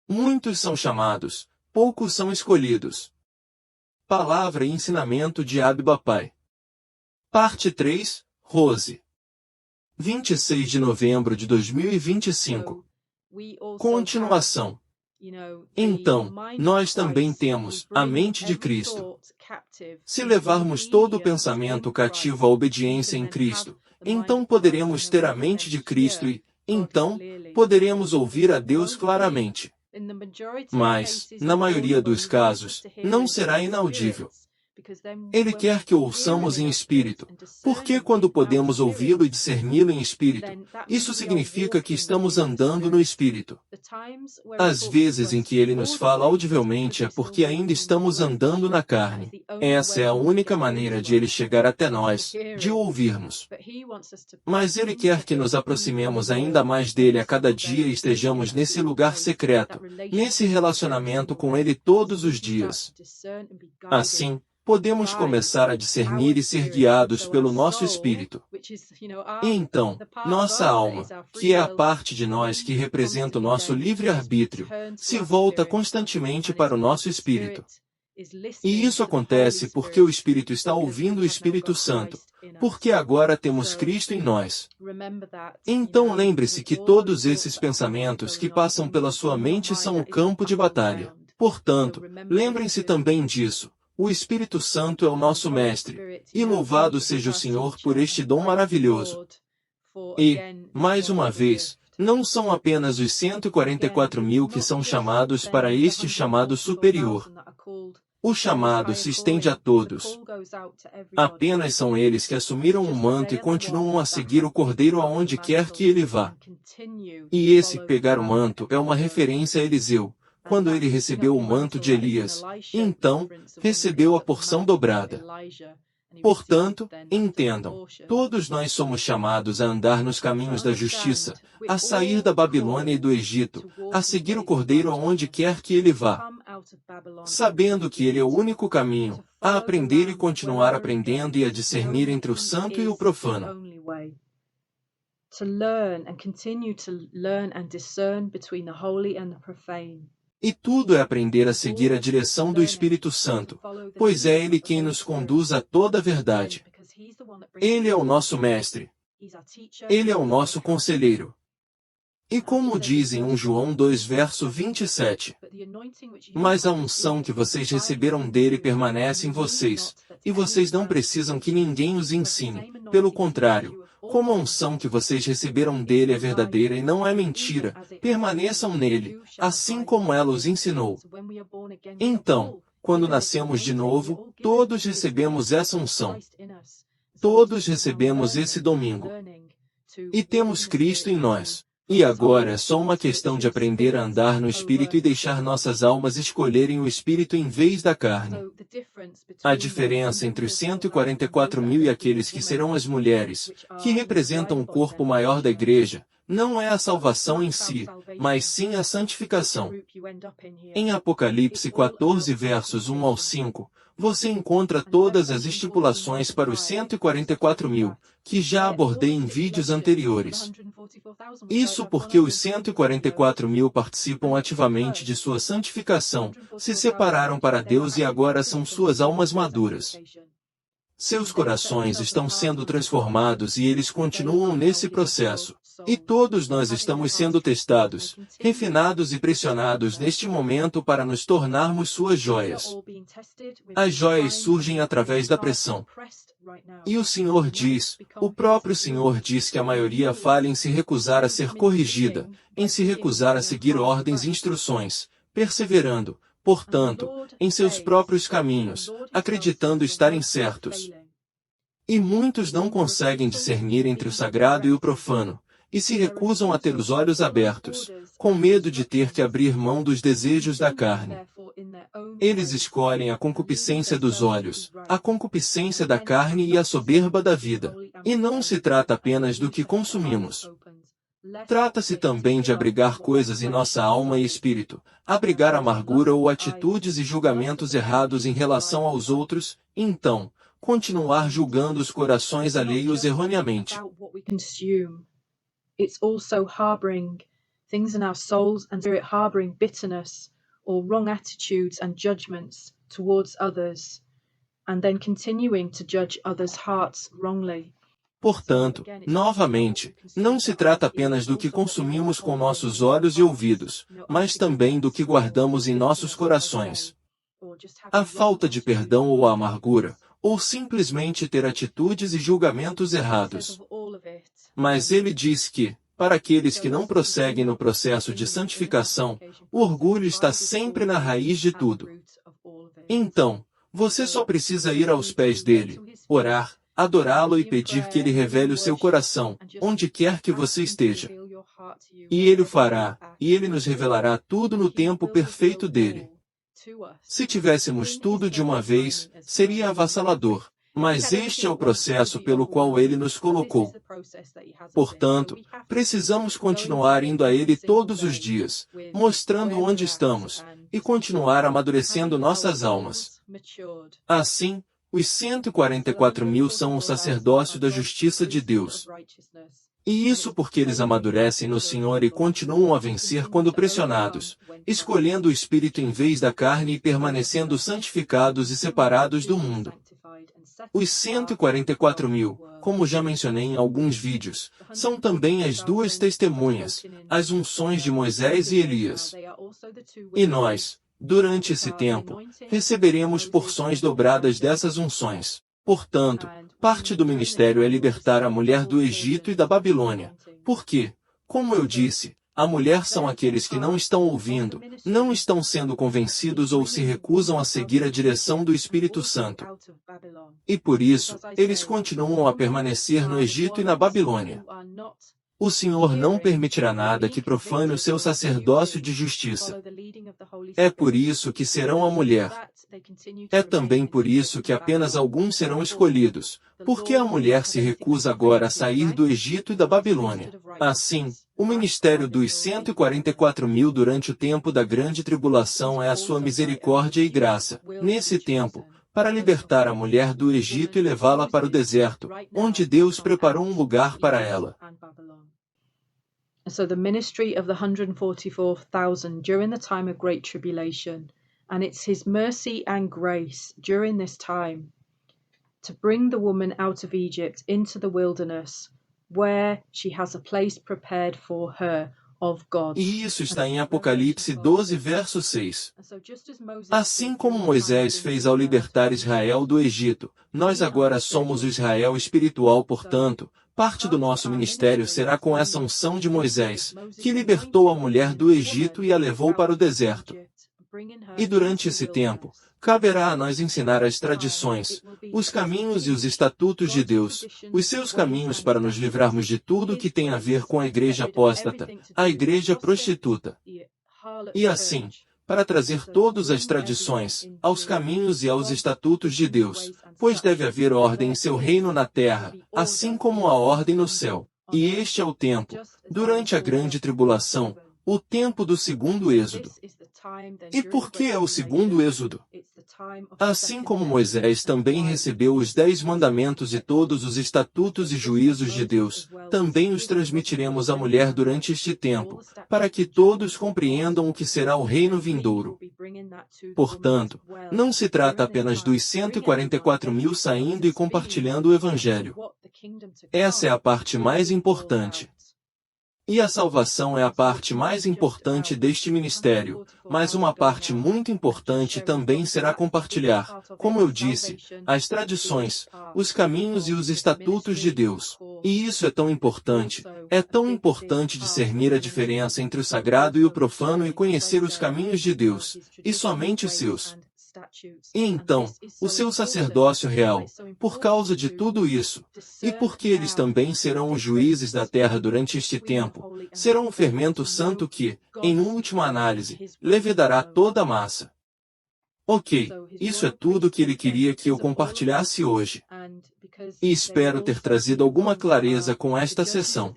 Muitos são chamados, poucos são escolhidos. Palavra e ensinamento de Abba Pai. Parte 3, Rose. 26 de novembro de 2025. Continuação. Então, nós também temos a mente de Cristo. Se levarmos todo o pensamento cativo à obediência em Cristo, então poderemos ter a mente de Cristo e, então, poderemos ouvir a Deus claramente. Mas, na maioria dos casos, não será inaudível. Ele quer que ouçamos em espírito, porque quando podemos ouvi-lo e discerni-lo em espírito, isso significa que estamos andando no espírito. As vezes em que ele nos fala audivelmente é porque ainda estamos andando na carne. Essa é a única maneira de ele chegar até nós, de o ouvirmos. Mas ele quer que nos aproximemos ainda mais dele a cada dia e estejamos nesse lugar secreto, nesse relacionamento com ele todos os dias. Assim, podemos começar a discernir e ser guiados pelo nosso espírito. E então, nossa alma, que é a parte de nós que representa o nosso livre-arbítrio, se volta constantemente para o nosso espírito. E isso acontece porque o Espírito está ouvindo o Espírito Santo, porque agora temos Cristo em nós. Então lembre-se que todos esses pensamentos que passam pela sua mente são o campo de batalha. Portanto, lembrem-se também disso. O Espírito Santo é o nosso Mestre, e louvado seja o Senhor por este dom maravilhoso. E, mais uma vez, não são apenas os 144.000 que são chamados para este chamado superior. O chamado se estende a todos. Apenas são eles que assumiram o manto e continuam a seguir o Cordeiro aonde quer que ele vá. E esse pegar o manto é uma referência a Eliseu, quando ele recebeu o manto de Elias, então, recebeu a porção dobrada. Portanto, entendam, todos nós somos chamados a andar nos caminhos da justiça, a sair da Babilônia e do Egito, a seguir o Cordeiro aonde quer que ele vá. Sabendo que ele é o único caminho, a aprender e continuar aprendendo e a discernir entre o santo e o profano. To learn and continue to learn and discern between the holy and the profane. E tudo é aprender a seguir a direção do Espírito Santo, pois é Ele quem nos conduz a toda a verdade. Ele é o nosso Mestre. Ele é o nosso conselheiro. E como diz em 1 João 2 verso 27, mas a unção que vocês receberam dele permanece em vocês, e vocês não precisam que ninguém os ensine, pelo contrário, como a unção que vocês receberam dele é verdadeira e não é mentira, permaneçam nele, assim como ela os ensinou. Então, quando nascemos de novo, todos recebemos essa unção. Todos recebemos esse domingo. E temos Cristo em nós. E agora é só uma questão de aprender a andar no Espírito e deixar nossas almas escolherem o Espírito em vez da carne. A diferença entre os 144.000 e aqueles que serão as mulheres, que representam o corpo maior da igreja, não é a salvação em si, mas sim a santificação. Em Apocalipse 14 versos 1 ao 5, você encontra todas as estipulações para os 144.000, que já abordei em vídeos anteriores. Isso porque os 144.000 participam ativamente de sua santificação, se separaram para Deus e agora são suas almas maduras. Seus corações estão sendo transformados e eles continuam nesse processo. E todos nós estamos sendo testados, refinados e pressionados neste momento para nos tornarmos suas joias. As joias surgem através da pressão. E o Senhor diz, o próprio Senhor diz que a maioria falha em se recusar a ser corrigida, em se recusar a seguir ordens e instruções, perseverando, portanto, em seus próprios caminhos, acreditando estarem certos. E muitos não conseguem discernir entre o sagrado e o profano, e se recusam a ter os olhos abertos, com medo de ter que abrir mão dos desejos da carne. Eles escolhem a concupiscência dos olhos, a concupiscência da carne e a soberba da vida. E não se trata apenas do que consumimos. Trata-se também de abrigar coisas em nossa alma e espírito, abrigar amargura ou atitudes e julgamentos errados em relação aos outros, e então, continuar julgando os corações alheios erroneamente. It's also harboring things in our souls and spirit harboring bitterness or wrong attitudes and judgments towards others, and then continuing to judge others' hearts wrongly. Portanto, novamente, não se trata apenas do que consumimos com nossos olhos e ouvidos, mas também do que guardamos em nossos corações. A falta de perdão ou a amargura, ou simplesmente ter atitudes e julgamentos errados. Mas ele diz que, para aqueles que não prosseguem no processo de santificação, o orgulho está sempre na raiz de tudo. Então, você só precisa ir aos pés dele, orar, adorá-lo e pedir que ele revele o seu coração, onde quer que você esteja. E ele o fará, e ele nos revelará tudo no tempo perfeito dele. Se tivéssemos tudo de uma vez, seria avassalador. Mas este é o processo pelo qual ele nos colocou. Portanto, precisamos continuar indo a ele todos os dias, mostrando onde estamos, e continuar amadurecendo nossas almas. Assim, os 144.000 são o sacerdócio da justiça de Deus. E isso porque eles amadurecem no Senhor e continuam a vencer quando pressionados, escolhendo o Espírito em vez da carne e permanecendo santificados e separados do mundo. Os 144.000, como já mencionei em alguns vídeos, são também as duas testemunhas, as unções de Moisés e Elias. E nós, durante esse tempo, receberemos porções dobradas dessas unções. Portanto, parte do ministério é libertar a mulher do Egito e da Babilônia, porque, como eu disse, a mulher são aqueles que não estão ouvindo, não estão sendo convencidos ou se recusam a seguir a direção do Espírito Santo. E por isso, eles continuam a permanecer no Egito e na Babilônia. O Senhor não permitirá nada que profane o seu sacerdócio de justiça. É por isso que serão a mulher. É também por isso que apenas alguns serão escolhidos, porque a mulher se recusa agora a sair do Egito e da Babilônia. Assim, o ministério dos 144.000 durante o tempo da grande tribulação é a sua misericórdia e graça, nesse tempo, para libertar a mulher do Egito e levá-la para o deserto, onde Deus preparou um lugar para ela. So the ministry of the 144,000 during the time of great tribulation, and it's his mercy and grace during this time to bring the woman out of Egypt into the wilderness, where she has a place prepared for her of God. E isso está em Apocalipse 12, verso 6. Assim como Moisés fez ao libertar Israel do Egito, nós agora somos o Israel espiritual, portanto, parte do nosso ministério será com essa unção de Moisés, que libertou a mulher do Egito e a levou para o deserto. E durante esse tempo, caberá a nós ensinar as tradições, os caminhos e os estatutos de Deus, os seus caminhos para nos livrarmos de tudo que tem a ver com a igreja apóstata, a igreja prostituta. E assim, para trazer todas as tradições, aos caminhos e aos estatutos de Deus, pois deve haver ordem em seu reino na terra, assim como há ordem no céu. E este é o tempo, durante a grande tribulação, o tempo do segundo êxodo. E por que é o segundo êxodo? Assim como Moisés também recebeu os 10 mandamentos e todos os estatutos e juízos de Deus, também os transmitiremos à mulher durante este tempo, para que todos compreendam o que será o reino vindouro. Portanto, não se trata apenas dos 144.000 saindo e compartilhando o Evangelho. Essa é a parte mais importante. E a salvação é a parte mais importante deste ministério, mas uma parte muito importante também será compartilhar, como eu disse, as tradições, os caminhos e os estatutos de Deus. E isso é tão importante discernir a diferença entre o sagrado e o profano e conhecer os caminhos de Deus, e somente os seus. E então, o seu sacerdócio real, por causa de tudo isso, e porque eles também serão os juízes da terra durante este tempo, serão o fermento santo que, em última análise, levedará toda a massa. Ok, isso é tudo que ele queria que eu compartilhasse hoje. E espero ter trazido alguma clareza com esta sessão.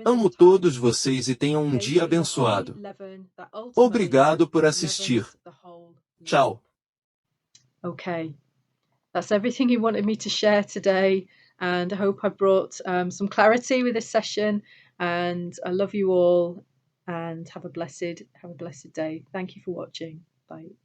Amo todos vocês e tenham um dia abençoado. Obrigado por assistir. Ciao. Okay, that's everything he wanted me to share today, and I hope I brought some clarity with this session, and I love you all. and have a blessed day. Thank you for watching. Bye.